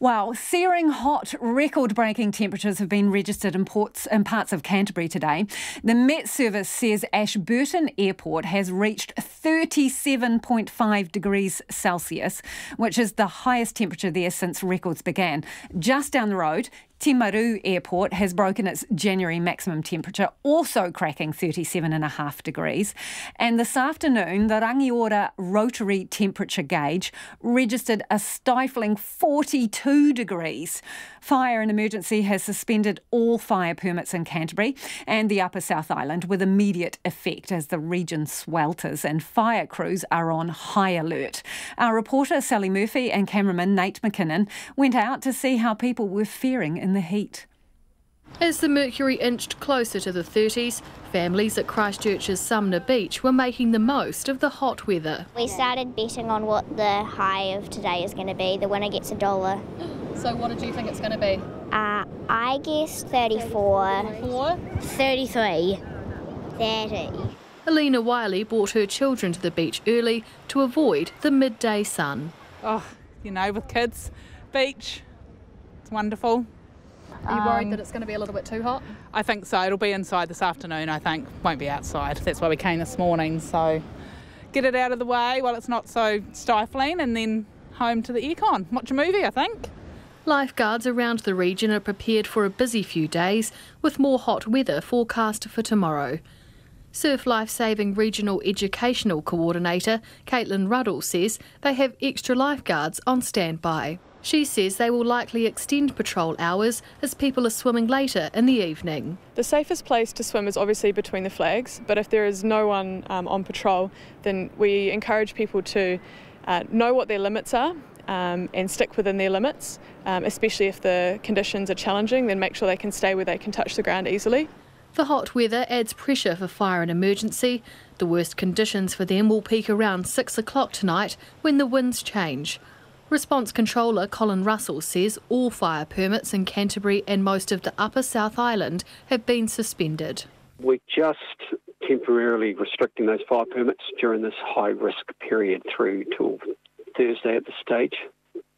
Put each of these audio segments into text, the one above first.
Wow, searing hot, record-breaking temperatures have been registered in parts of Canterbury today. The MetService says Ashburton Airport has reached 37.5 degrees Celsius, which is the highest temperature there since records began. Just down the road, Timaru Airport has broken its January maximum temperature, also cracking 37.5 degrees. And this afternoon, the Rangiora rotary temperature gauge registered a stifling 42 degrees. Fire and Emergency has suspended all fire permits in Canterbury and the Upper South Island with immediate effect as the region swelters and fire crews are on high alert. Our reporter Sally Murphy and cameraman Nate McKinnon went out to see how people were faring in the heat. As the mercury inched closer to the 30s, families at Christchurch's Sumner Beach were making the most of the hot weather. We started betting on what the high of today is going to be. The winner gets $1. So what did you think it's going to be? I guess 34. 33. 30. Alina Wiley brought her children to the beach early to avoid the midday sun. Oh, you know, with kids, beach, it's wonderful. Are you worried that it's going to be a little bit too hot? I think so. It'll be inside this afternoon, I think. Won't be outside. That's why we came this morning. So get it out of the way while it's not so stifling and then home to the aircon. Watch a movie, I think. Lifeguards around the region are prepared for a busy few days with more hot weather forecast for tomorrow. Surf Lifesaving Regional Educational Coordinator Caitlin Ruddle says they have extra lifeguards on standby. She says they will likely extend patrol hours as people are swimming later in the evening. The safest place to swim is obviously between the flags, but if there is no one on patrol, then we encourage people to know what their limits are and stick within their limits, especially if the conditions are challenging, then make sure they can stay where they can touch the ground easily. The hot weather adds pressure for Fire and Emergency. The worst conditions for them will peak around 6 o'clock tonight when the winds change. Response Controller Colin Russell says all fire permits in Canterbury and most of the Upper South Island have been suspended. We're just temporarily restricting those fire permits during this high-risk period through till Thursday at this stage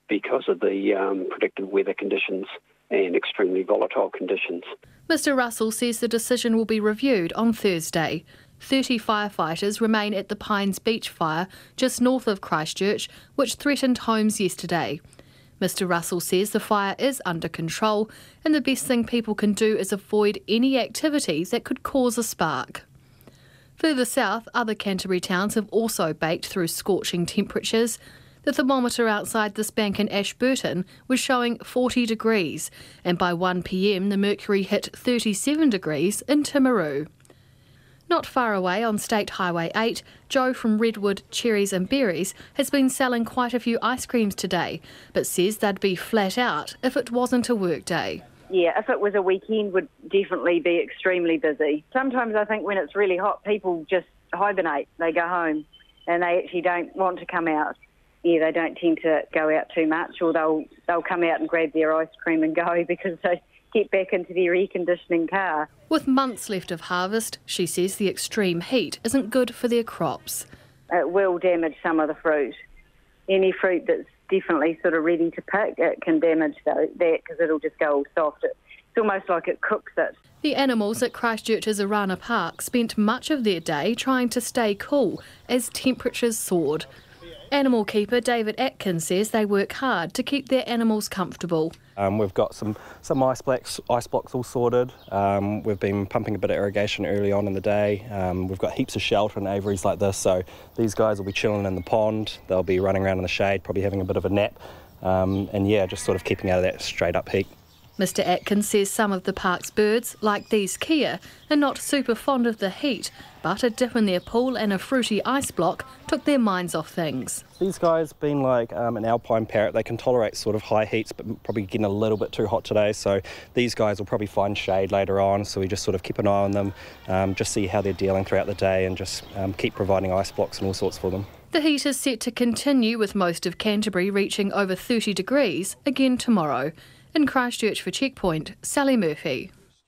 because of the predicted weather conditions and extremely volatile conditions. Mr Russell says the decision will be reviewed on Thursday. 30 firefighters remain at the Pines Beach fire just north of Christchurch, which threatened homes yesterday. Mr Russell says the fire is under control and the best thing people can do is avoid any activity that could cause a spark. Further south, other Canterbury towns have also baked through scorching temperatures. The thermometer outside this bank in Ashburton was showing 40 degrees, and by 1 p.m. the mercury hit 37 degrees in Timaru. Not far away on State Highway 8, Joe from Redwood Cherries and Berries has been selling quite a few ice creams today, but says they'd be flat out if it wasn't a work day. Yeah, if it was a weekend, would definitely be extremely busy. Sometimes I think when it's really hot, people just hibernate. They go home and they actually don't want to come out. Yeah, they don't tend to go out too much, or they'll come out and grab their ice cream and go because they get back into their air-conditioning car. With months left of harvest, she says the extreme heat isn't good for their crops. It will damage some of the fruit. Any fruit that's definitely sort of ready to pick, it can damage that because it'll just go all soft. It's almost like it cooks it. The animals at Christchurch's Arana Park spent much of their day trying to stay cool as temperatures soared. Animal keeper David Atkins says they work hard to keep their animals comfortable. We've got some ice blocks all sorted. We've been pumping a bit of irrigation early on in the day. We've got heaps of shelter and aviaries like this, so these guys will be chilling in the pond. They'll be running around in the shade, probably having a bit of a nap. And yeah, just sort of keeping out of that straight up heat. Mr Atkins says some of the park's birds, like these kia, are not super fond of the heat, but a dip in their pool and a fruity ice block took their minds off things. These guys, being like an alpine parrot, they can tolerate sort of high heats, but probably getting a little bit too hot today. So these guys will probably find shade later on, so we just sort of keep an eye on them, just see how they're dealing throughout the day and just keep providing ice blocks and all sorts for them. The heat is set to continue with most of Canterbury reaching over 30 degrees again tomorrow. In Christchurch for Checkpoint, Sally Murphy.